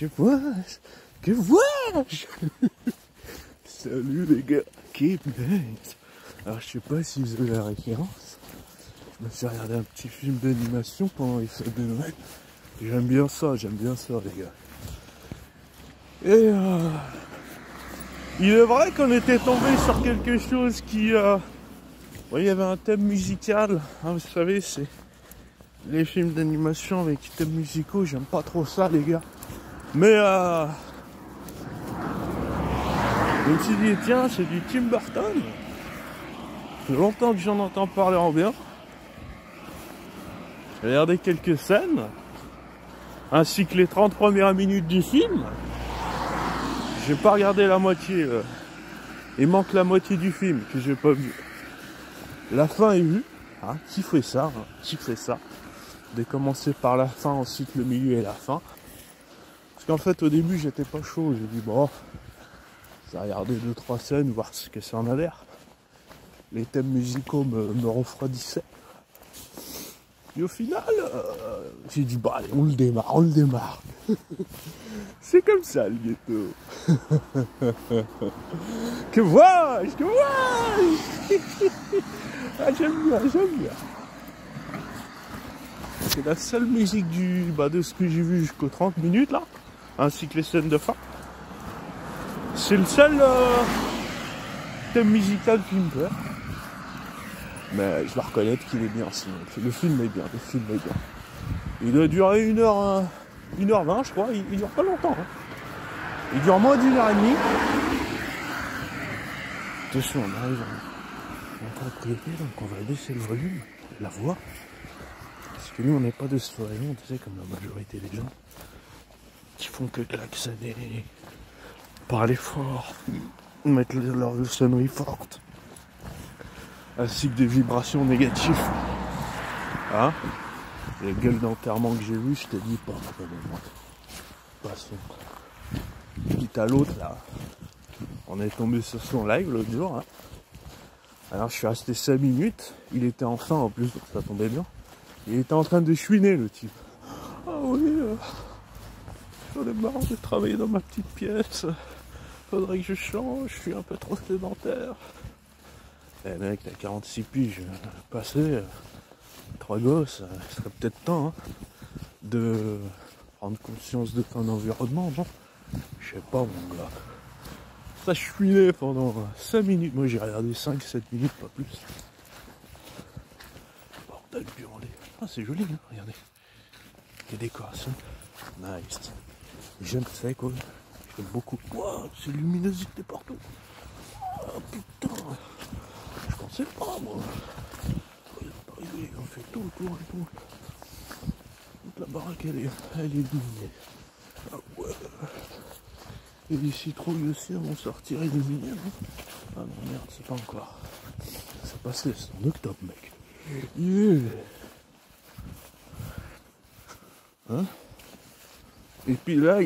Que vois-je Salut les gars, Keep Night. Alors je sais pas si vous avez la référence. Je me suis regardé un petit film d'animation pendant les fêtes de Noël. J'aime bien ça les gars. Et il est vrai qu'on était tombé sur quelque chose qui... il y avait un thème musical, hein, vous savez, c'est les films d'animation avec thèmes musicaux, j'aime pas trop ça les gars. Mais je me suis dit, tiens, c'est du Tim Burton. Ça fait longtemps que j'en entends parler en bien. J'ai regardé quelques scènes, ainsi que les 30 premières minutes du film. J'ai pas regardé la moitié. Il manque la moitié du film que j'ai pas vu. La fin est vue. Hein, qui ferait ça, de commencer par la fin, ensuite le milieu et la fin. Parce qu'en fait, au début, j'étais pas chaud. J'ai dit, bon, j'ai regardé 2-3 scènes, voir ce que ça en a l'air. Les thèmes musicaux me refroidissaient. Et au final, j'ai dit, bah allez, on le démarre. C'est comme ça, le ghetto. Que vois-je Ah, j'aime bien. C'est la seule musique de ce que j'ai vu jusqu'aux 30 minutes, là, ainsi que les scènes de fin. C'est le seul thème musical qui me plaît. Mais je dois reconnaître qu'il est bien, sinon. Le film est bien. Il doit durer 1h20, je crois. Il dure pas longtemps. Hein. Il dure moins d'1h30. Attention, on arrive en propriété, donc on va baisser le volume, la voix. Parce que nous, on n'est pas de ce rayon, tu sais, comme la majorité des gens, qui font que klaxonner, parler fort, mettre leur sonnerie forte. Ainsi que des vibrations négatives. Hein? Les gueules d'enterrement que j'ai vues, je te dis pas. Passons. Quitte à l'autre là. On est tombé sur son live l'autre jour. Hein. Alors je suis resté 5 minutes. Il était enfin en plus, donc ça tombait bien. Il était en train de chouiner le type. Ah oui, j'en ai marre de travailler dans ma petite pièce. Faudrait que je change, je suis un peu trop sédentaire. Eh mec, t'as 46 piges passé, 3 gosses, il serait peut-être temps hein, de prendre conscience de ton environnement, non? Je sais pas mon gars. Ça chouinait pendant 5 minutes, moi j'ai regardé 5-7 minutes, pas plus. Bordel burlé. Ah c'est joli, hein, regardez. Les décorations. Nice. J'aime ça quoi. J'aime beaucoup. Wow, c'est luminosité partout. Oh putain. Je pensais pas moi. On fait tout le tour et tout. Toute la baraque elle est illuminée. Ah ouais. Et les citrouilles aussi vont sortir illuminées. Ah non merde, c'est pas encore. Ça passait, c'est en octobre mec. Yeah. Hein? Et puis là,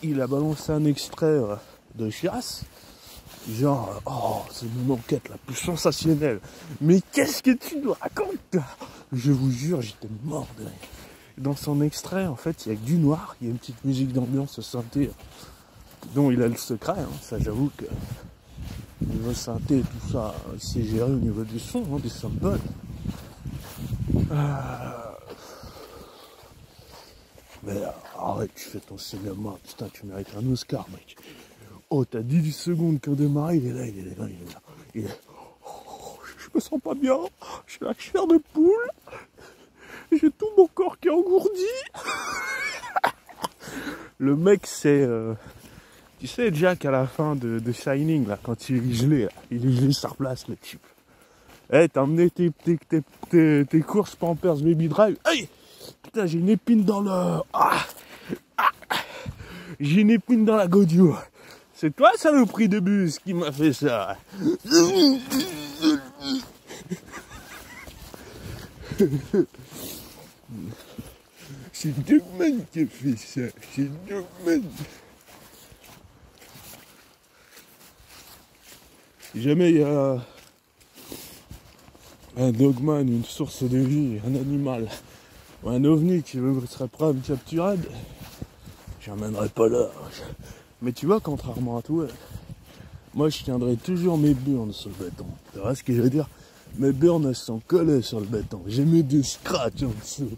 il a balancé un extrait de Chiras. Genre, oh, c'est mon enquête la plus sensationnelle. Mais qu'est-ce que tu nous racontes? Je vous jure, j'étais mort de rire. Dans son extrait, en fait, il y a que du noir. Il y a une petite musique d'ambiance synthé dont il a le secret. Hein. Ça, j'avoue que niveau synthé et tout ça, il s'est géré au niveau du son, hein, des samples. Mais arrête, tu fais ton cinéma. Putain, tu mérites un Oscar, mec. Oh, t'as 10 secondes qu'un démarré, il est là. Oh, je me sens pas bien. J'ai la chair de poule. J'ai tout mon corps qui est engourdi. Le mec, c'est... tu sais, Jack, à la fin de Shining, là, quand il est gelé, là, il est gelé sur place, le type. Eh, t'as emmené tes courses Pampers Baby Drive. Aïe! Putain, j'ai une épine dans le... J'ai une épine dans la godio. C'est toi, saloperie de bus, qui m'a fait ça. C'est Dogman qui a fait ça. C'est Dogman. Si jamais il y a un Dogman, une source de vie, un animal, ou un ovni qui serait prêt à me capturer, j'emmènerai pas là. Mais tu vois, contrairement à toi, moi je tiendrai toujours mes burnes sur le béton. Tu vois ce que je veux dire? Mes burnes elles sont collées sur le béton. J'ai mis des scratchs en dessous.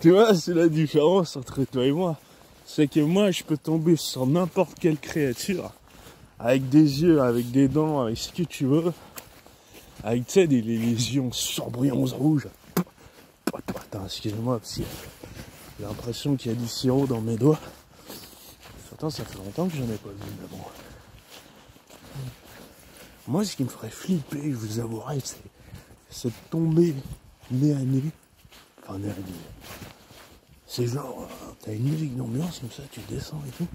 Tu vois, c'est la différence entre toi et moi. C'est que moi, je peux tomber sur n'importe quelle créature, avec des yeux, avec des dents, avec ce que tu veux, avec, tu sais, des lésions surbrillants rouges. Attends, excusez-moi, parce que j'ai l'impression qu'il y a du sirop dans mes doigts. Pourtant, ça fait longtemps que j'en ai pas vu, mais bon. Moi, ce qui me ferait flipper, je vous avouerai, c'est de tomber nez à nez. Enfin, nez à nez. C'est genre, t'as une musique d'ambiance comme ça, tu descends et tout.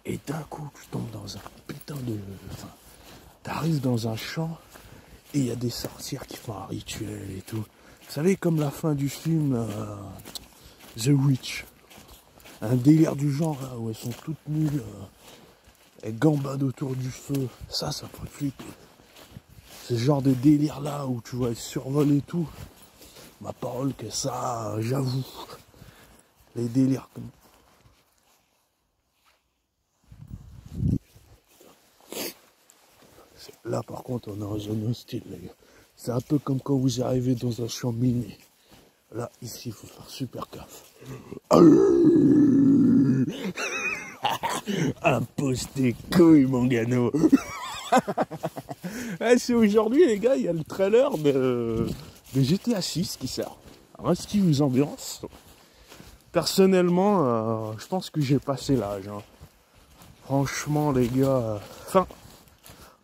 Et d'un coup, tu tombes dans un putain de... Enfin, t'arrives dans un champ et il y a des sorcières qui font un rituel et tout. Vous savez, comme la fin du film The Witch. Un délire du genre, là, où elles sont toutes nues, elles gambadent autour du feu. Ça me ferait flipper. C'est ce genre de délire là où tu vois, elles survolent et tout. Ma parole que ça, j'avoue. Les délires comme... Là par contre on est en zone hostile les gars. C'est un peu comme quand vous arrivez dans un champ miné. Là ici il faut faire super gaffe. Impose tes couilles mon gano. C'est aujourd'hui les gars, il y a le trailer de GTA 6 qui sort. Alors est-ce qu'il vous ambiance? Personnellement, je pense que j'ai passé l'âge. Hein. Franchement les gars, enfin...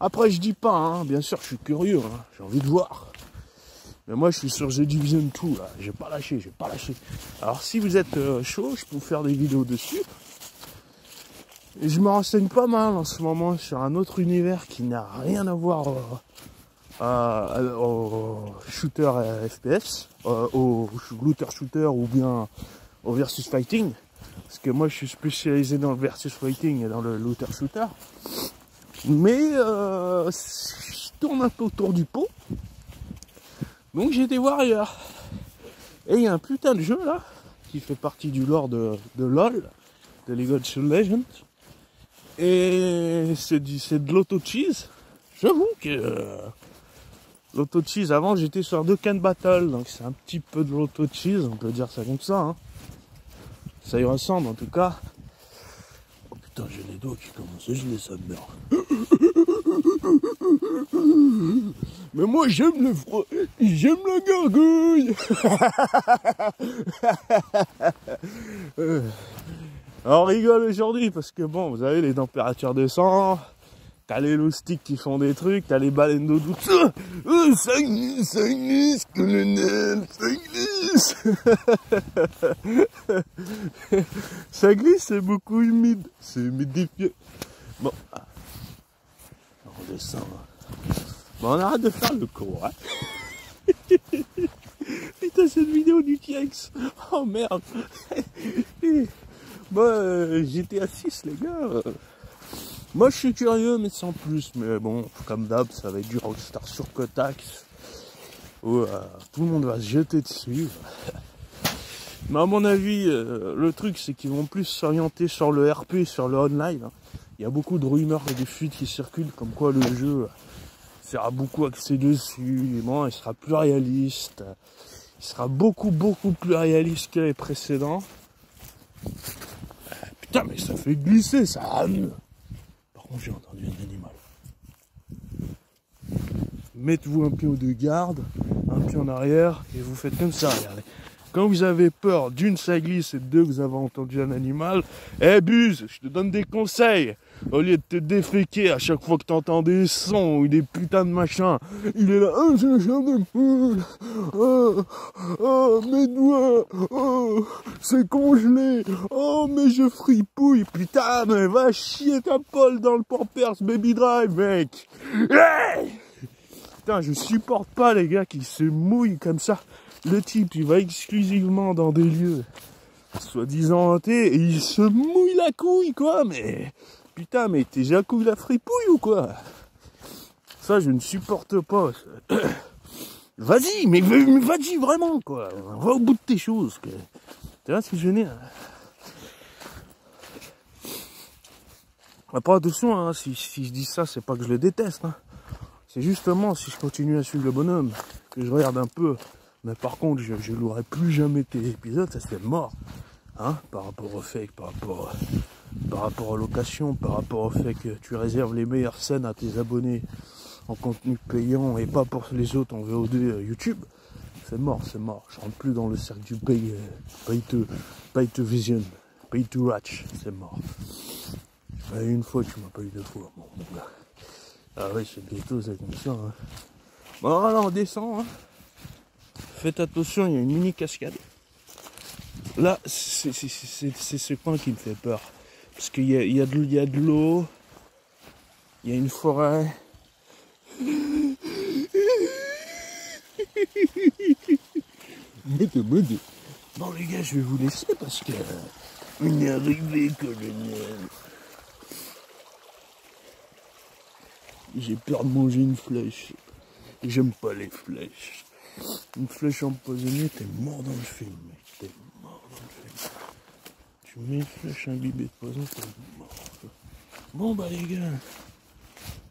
Après, je dis pas, hein, bien sûr, je suis curieux, hein, j'ai envie de voir. Mais moi, je suis sur The Division 2, là, j'ai pas lâché. Alors, si vous êtes chaud, je peux vous faire des vidéos dessus. Et je me renseigne pas mal en ce moment sur un autre univers qui n'a rien à voir au shooter FPS, au looter shooter ou bien au versus fighting. Parce que moi, je suis spécialisé dans le versus fighting et dans le looter shooter. Mais je tourne un peu autour du pot. Donc j'ai été voir ailleurs. Et il y a un putain de jeu là, qui fait partie du lore de LOL, de League of Legends. Et c'est de l'auto-cheese. J'avoue que l'auto-cheese, avant j'étais sur Dokkan Battle, donc c'est un petit peu de l'auto-cheese, on peut dire ça comme ça. Hein. Ça y ressemble en tout cas. Oh putain, j'ai les doigts qui commencent à geler, ça me meurt. Mais moi j'aime le froid, j'aime la gargouille. On rigole aujourd'hui parce que bon, vous avez les températures descendent, t'as les loustiques qui font des trucs, t'as les baleines d'eau douce. Ça glisse, colonel, ça glisse. Ça glisse, c'est beaucoup humide, c'est humidifié. Bon, on descend. Bon, on arrête de faire le con, hein. Putain, cette vidéo du TX. Oh merde. Moi, GTA 6, les gars. Moi, je suis curieux, mais sans plus. Mais bon, comme d'hab, ça va être du Rockstar sur Kotax. Où tout le monde va se jeter dessus. Mais à mon avis, le truc, c'est qu'ils vont plus s'orienter sur le RP, sur le online. Il y a beaucoup de rumeurs et de fuites qui circulent, comme quoi le jeu sera beaucoup axé dessus. Bon, il sera plus réaliste. Il sera beaucoup plus réaliste que les précédents. Putain, mais ça fait glisser, ça rame. Par contre, j'ai entendu un animal. Mettez-vous un pied de garde, un pied en arrière, et vous faites comme ça, regardez. Quand vous avez peur, d'une, ça glisse, et deux, vous avez entendu un animal, Buse, je te donne des conseils. Au lieu de te déféquer à chaque fois que tu entends des sons ou des putains de machins, il est là, oh, j'ai chair de poule, oh, mes doigts, oh, c'est congelé, oh, mais je fripouille, putain, mais va chier ta polle dans le Pampers Baby Drive, mec. Hey, putain, je supporte pas les gars qui se mouillent comme ça. Le type, il va exclusivement dans des lieux soi-disant hantés et il se mouille la couille, quoi, mais... Putain, mais t'es jacouille la fripouille ou quoi? Ça, je ne supporte pas. Vas-y, mais vas-y vraiment, quoi. Va au bout de tes choses, quoi. Tu vois ce que je veux dire? Après, attention, hein, si je dis ça, c'est pas que je le déteste. Hein. C'est justement, si je continue à suivre le bonhomme, que je regarde un peu, mais par contre, je louerai plus jamais tes épisodes, ça c'est mort. Hein, par rapport au fait, par rapport aux locations, par rapport au fait que tu réserves les meilleures scènes à tes abonnés en contenu payant et pas pour les autres en VOD YouTube, c'est mort, c'est mort. Je rentre plus dans le cercle du pay to vision, pay to watch, c'est mort. Une fois, tu m'as pas eu deux fois. Bon, là. Ah ouais, c'est bientôt, c'est comme ça. Hein. Bon, là, on descend. Hein. Faites attention, il y a une mini cascade. Là, c'est ce coin qui me fait peur. Parce qu'il y a de l'eau, il y a une forêt. Bon les gars, je vais vous laisser parce que on est arrivé, colonel. J'ai peur de manger une flèche. J'aime pas les flèches. Une flèche empoisonnée, t'es mort dans le film, mec. T'es mort dans le film. Tu mets une flèche imbibée de poison, t'es mort. Bon bah les gars,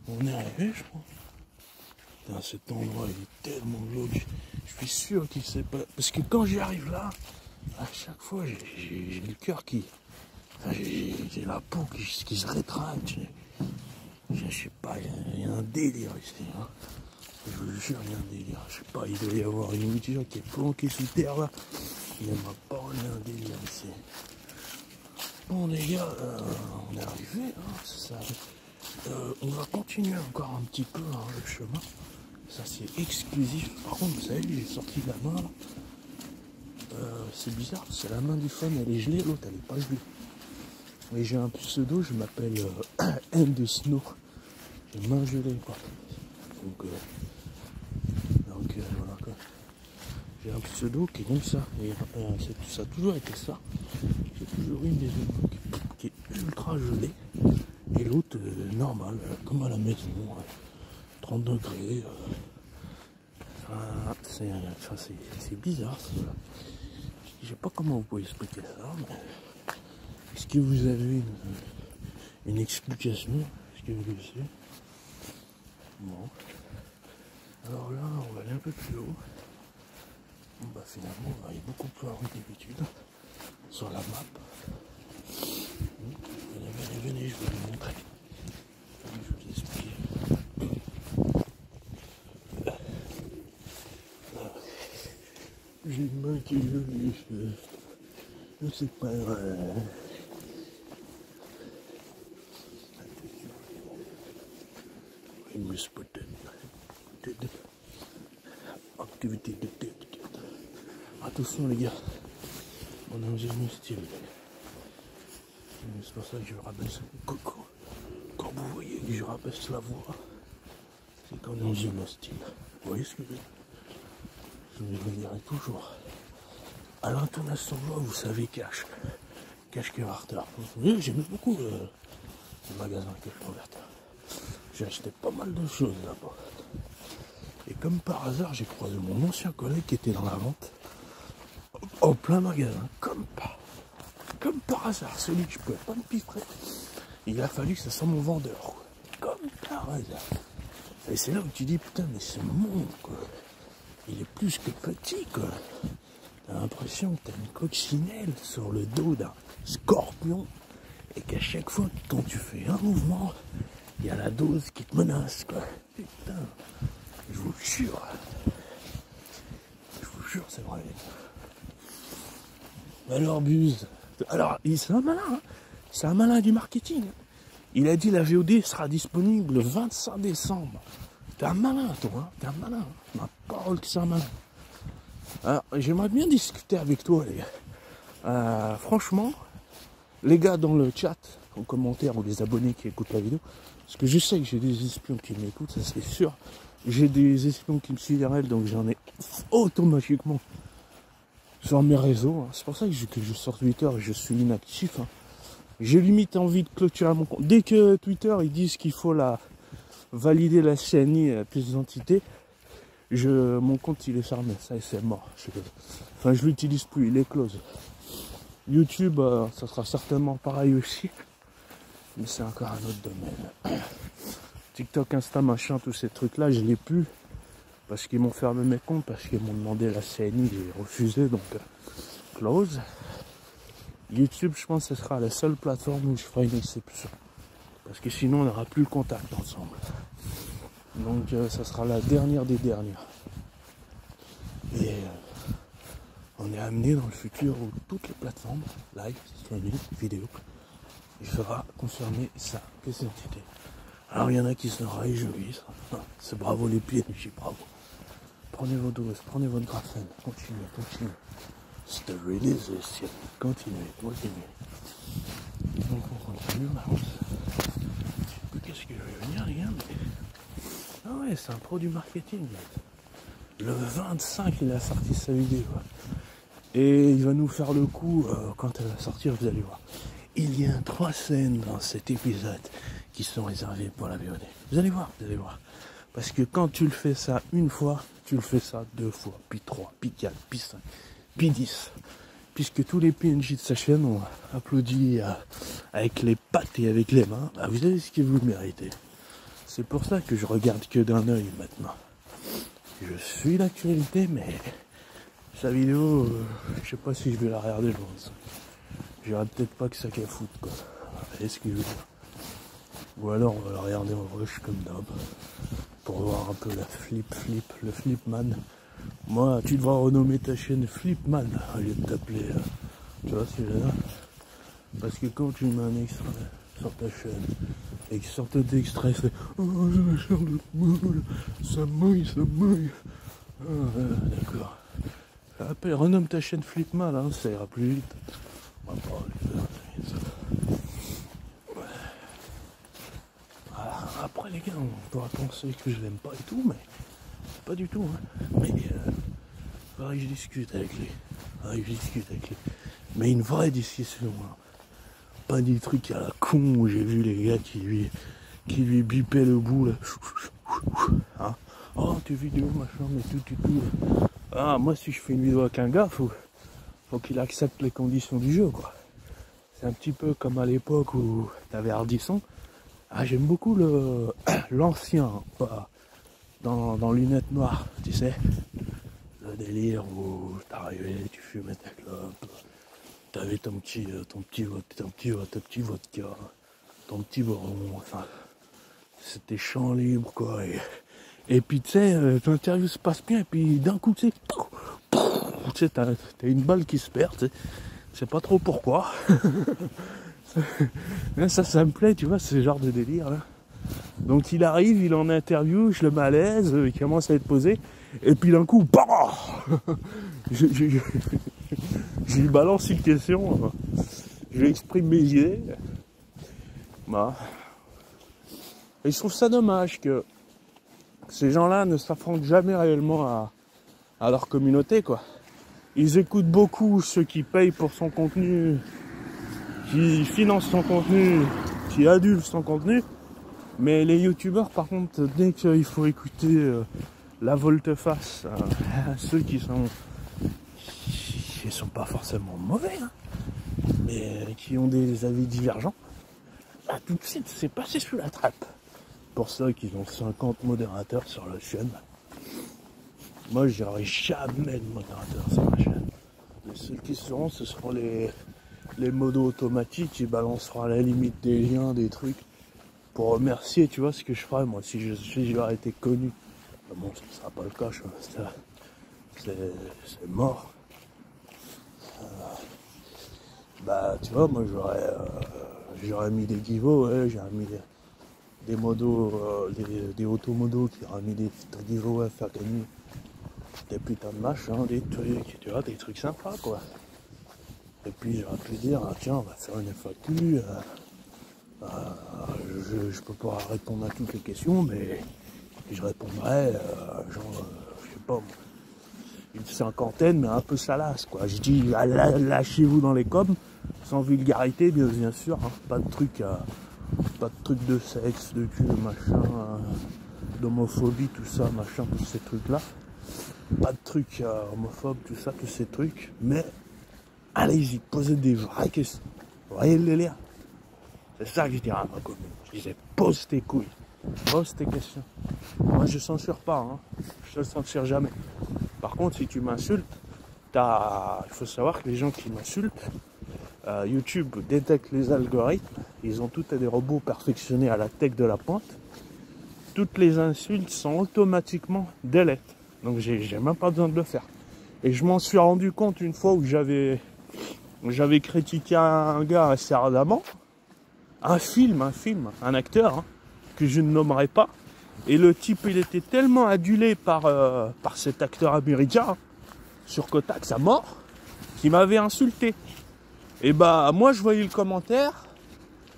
on est arrivé, je crois. Putain, cet endroit il est tellement glauque. Je suis sûr qu'il sait pas. Parce que quand j'y arrive là, à chaque fois j'ai le cœur qui. Enfin, j'ai la peau qui se rétracte. Je sais pas, il y a un délire ici. Hein. Je vous jure, il y a un délire. Je sais pas, il doit y avoir une voiture qui est planquée sous terre là. Il m'a parlé un délire ici. Bon les gars, on est arrivé, hein, ça. On va continuer encore un petit peu hein, le chemin. Ça c'est exclusif. Par contre, vous savez, j'ai sorti de la main là. C'est bizarre, c'est la main du fan, elle est gelée, l'autre elle est pas gelée. Et j'ai un pseudo, je m'appelle End de Snow. J'ai main gelée quoi. Donc voilà quoi. J'ai un pseudo qui est comme ça. Et ça a toujours été ça. J'ai toujours eu une des mains qui est ultra gelée. Et l'autre normal, comme à la maison. 30 degrés. C'est bizarre. Je sais pas comment vous pouvez expliquer ça, mais est-ce que vous avez une explication? Est-ce que vous le savez? Bon. Alors là, on va aller un peu plus haut. Bon, bah finalement, on va aller beaucoup plus loin que d'habitude sur la map. Venez, je vais vous montrer. Je vais vous expliquer. J'ai une main qui est gelée, je sais pas. Il me spotted. Activité de tête. Attention les gars, on est dans un style. C'est pour ça que je rabaisse coco. Quand vous voyez que je rabaisse la voix, c'est qu'on est dans un style. Vous voyez ce que je veux dire? Je me dirai toujours. À l'intonation de voix, vous savez cache qui est en retard. J'aime beaucoup le magasin que je convertis. J'ai acheté pas mal de choses là-bas. Et comme par hasard, j'ai croisé mon ancien collègue qui était dans la vente. En plein magasin. Comme par hasard. Celui que je pouvais pas me piffrer. Il a fallu que ça soit mon vendeur. Quoi. Comme par hasard. Et c'est là où tu dis, putain, mais ce monde, quoi. Il est plus que petit, quoi. T'as l'impression que t'as une coccinelle sur le dos d'un scorpion. Et qu'à chaque fois, quand tu fais un mouvement, il y a la dose qui te menace, quoi. Putain. Je vous jure, c'est vrai. Alors Buse, alors c'est un malin, hein. C'est un malin du marketing. Il a dit la VOD sera disponible le 25 décembre. T'es un malin toi, hein. T'es un malin. Ma parole que c'est un malin. Alors j'aimerais bien discuter avec toi les gars. Franchement, les gars dans le chat, en commentaire ou les abonnés qui écoutent la vidéo, parce que je sais que j'ai des espions qui m'écoutent, ça c'est sûr. J'ai des espions qui me suivent RL, donc j'en ai automatiquement sur mes réseaux. Hein. C'est pour ça que je sors Twitter et je suis inactif. Hein. J'ai limite envie de clôturer mon compte. Dès que Twitter ils disent qu'il faut valider la CNI à plus d'entités, Mon compte il est fermé, ça c'est mort. Enfin je l'utilise plus, il est close. YouTube, ça sera certainement pareil aussi. Mais c'est encore un autre domaine. TikTok, Insta, machin, tous ces trucs là, je l'ai plus. Parce qu'ils m'ont fermé mes comptes, parce qu'ils m'ont demandé la CNI, j'ai refusé, donc close. YouTube, je pense que ce sera la seule plateforme où je ferai une exception. Parce que sinon, on n'aura plus le contact ensemble. Donc, ça sera la dernière des dernières. Et on est amené dans le futur où toutes les plateformes, live, streaming, vidéo, il faudra confirmer sa pièce d'identité. Alors, il y en a qui se réjouissent. C'est bravo les PNJ, bravo. Prenez vos doses, prenez votre graphène, continuez. Stérilisation, continuez. Donc on continue, je sais plus qu'est-ce que je vais venir les gars, mais... Ah ouais, c'est un produit marketing. Le 25 il a sorti sa vidéo. Et il va nous faire le coup quand elle va sortir, vous allez voir. Il y a 3 scènes dans cet épisode qui sont réservées pour la VOD. Vous allez voir. Parce que quand tu le fais ça une fois, tu le fais ça 2 fois, puis 3, puis 4, puis 5, puis 10. Puisque tous les PNJ de sa chaîne ont applaudi avec les pattes et avec les mains, bah vous avez ce que vous méritez. C'est pour ça que je regarde que d'un œil maintenant. Je suis l'actualité, mais sa vidéo, je sais pas si je vais la regarder, je pense. J'irai peut-être pas que ça qu'à foutre, quoi. Excusez-moi. Ou alors on va la regarder en rush comme d'hab. Pour voir un peu la le Flipman. Moi, tu devras renommer ta chaîne Flipman au lieu de t'appeler. Tu vois ce que je veux dire? Parce que quand tu mets un extrait sur ta chaîne et que sur tes extraits c'est oh j'ai la chair de moule, ça mouille. D'accord. Appelle, renomme ta chaîne Flipman, hein, ça ira plus vite. On va pas après les gars, on pourra penser que je l'aime pas et tout, mais pas du tout. Hein. Mais pareil, je discute avec lui. Mais une vraie discussion. Hein. Pas des trucs à la con où j'ai vu les gars qui lui bipaient le bout là. Hein. Oh tes vidéos machin, mais tout. Ah moi si je fais une vidéo avec un gars, faut qu'il accepte les conditions du jeu quoi. C'est un petit peu comme à l'époque où t'avais Ardisson. Ah, j'aime beaucoup l'ancien, pas dans lunettes noires, tu sais. Le délire où t'arrivais, tu fumais ta clope, t'avais ton petit vodka, ton petit boron, enfin, c'était champ libre quoi. Et puis tu sais, l'interview se passe bien et puis d'un coup tu sais, t'as une balle qui se perd, tu sais. Je sais pas trop pourquoi. ça me plaît, tu vois, ce genre de délire là. Donc il arrive, il est en interview, je le mets à l'aise, il commence à être posé, et puis d'un coup, bah je lui balance une question, je lui exprime mes idées. Bah. Et je trouve ça dommage que ces gens-là ne s'affrontent jamais réellement à leur communauté, quoi. Ils écoutent beaucoup ceux qui payent pour son contenu, qui financent son contenu, qui adultent son contenu. Mais les youtubeurs par contre, dès qu'il faut écouter la volte-face, ceux qui sont pas forcément mauvais, hein, mais qui ont des avis divergents, bah, tout de suite c'est passé sous la trappe. Pour ça qu'ils ont 50 modérateurs sur la chaîne. Moi j'aurai jamais de modérateur sur ma chaîne. Les seuls qui seront, ce seront les modos automatiques qui balanceront à la limite des liens, des trucs. Pour remercier, tu vois, ce que je ferais, moi, si j'aurais été connu. Bon, ce ne sera pas le cas, c'est mort. Bah, tu vois, moi, j'aurais mis des giveaways, j'aurais mis des modos, des automodos qui auraient mis des giveaways à faire gagner des putains de machins, des trucs, tu vois, des trucs sympas, quoi. Et puis, j'aurais pu dire, ah, tiens, on va faire une FAQ, je peux pas répondre à toutes les questions, mais je répondrai, genre, je sais pas, une cinquantaine, mais un peu salace, quoi. Je dis, lâchez-vous dans les coms, sans vulgarité, bien sûr, hein. Pas de trucs de sexe, de cul, machin, d'homophobie, tout ça, machin, tous ces trucs-là. Pas de trucs homophobes, tout ça, tous ces trucs. Mais allez-y, posez des vraies questions. Vous voyez le délire? C'est ça que je dirais à ma commune. Je disais, pose tes couilles. Pose tes questions. Moi, je censure pas. Hein. Je ne censure jamais. Par contre, si tu m'insultes, il faut savoir que les gens qui m'insultent, YouTube détecte les algorithmes. Ils ont tous des robots perfectionnés à la tech de la pointe. Toutes les insultes sont automatiquement delete. Donc, j'ai même pas besoin de le faire. Et je m'en suis rendu compte une fois où j'avais critiqué un gars assez ardemment. Un acteur, hein, que je ne nommerai pas. Et le type, il était tellement adulé par cet acteur américain, hein, sur Kotak, sa mort, qu'il m'avait insulté. Et bah, moi, je voyais le commentaire,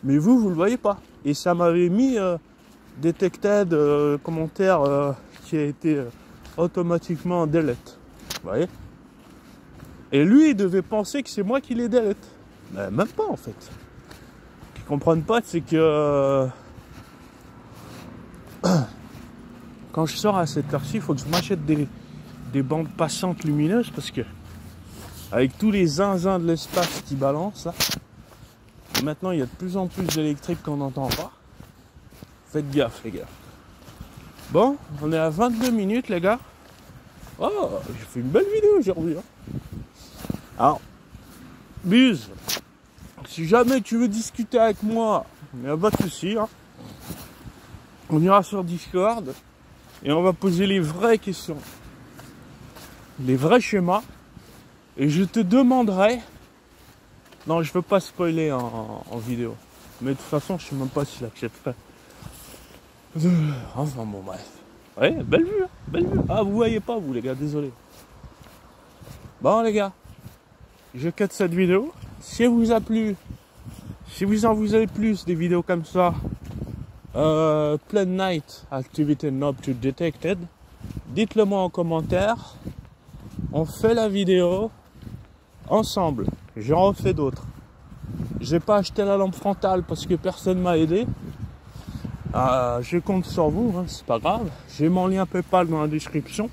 mais vous le voyez pas. Et ça m'avait mis detected commentaire qui a été automatiquement delete. Vous voyez? Et lui, il devait penser que c'est moi qui les delete. Mais même pas, en fait. Ce qu'ils comprennent pas, c'est que quand je sors à cette heure-ci, il faut que je m'achète des bandes passantes lumineuses parce que avec tous les zinzins de l'espace qui balancent là, maintenant il y a de plus en plus d'électriques qu'on n'entend pas. Faites gaffe les gars. Bon, on est à 22 minutes les gars. Oh, j'ai fait une belle vidéo aujourd'hui. Hein. Alors, Buse, si jamais tu veux discuter avec moi, il n'y a pas de souci. Hein. On ira sur Discord et on va poser les vraies questions, les vrais schémas. Et je te demanderai... Non, je veux pas spoiler en vidéo. Mais de toute façon, je sais même pas s'il accepterait. Enfin bon, bref. Ouais, belle vue, hein, belle vue. Ah, vous voyez pas, vous les gars, désolé. Bon les gars, je cut cette vidéo. Si elle vous a plu, si vous avez plus des vidéos comme ça, Plan Night Activity Not to Detected, dites-le moi en commentaire. On fait la vidéo ensemble. J'en refais d'autres. J'ai pas acheté la lampe frontale parce que personne m'a aidé. Je compte sur vous, hein, c'est pas grave. J'ai mon lien PayPal dans la description.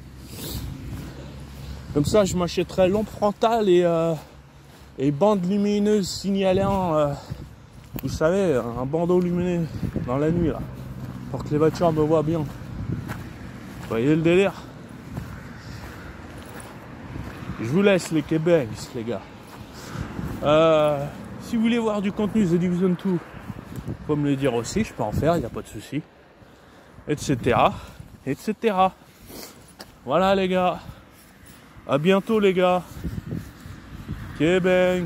Comme ça, je m'achèterai lampe frontale et bande lumineuse signalant, vous savez, un bandeau lumineux dans la nuit là, pour que les voitures me voient bien. Vous voyez le délire? Je vous laisse les Québec, les gars. Si vous voulez voir du contenu The Division 2, faut me le dire aussi, je peux en faire, il n'y a pas de souci. Etc. Etc. Voilà les gars. À bientôt les gars. Québec.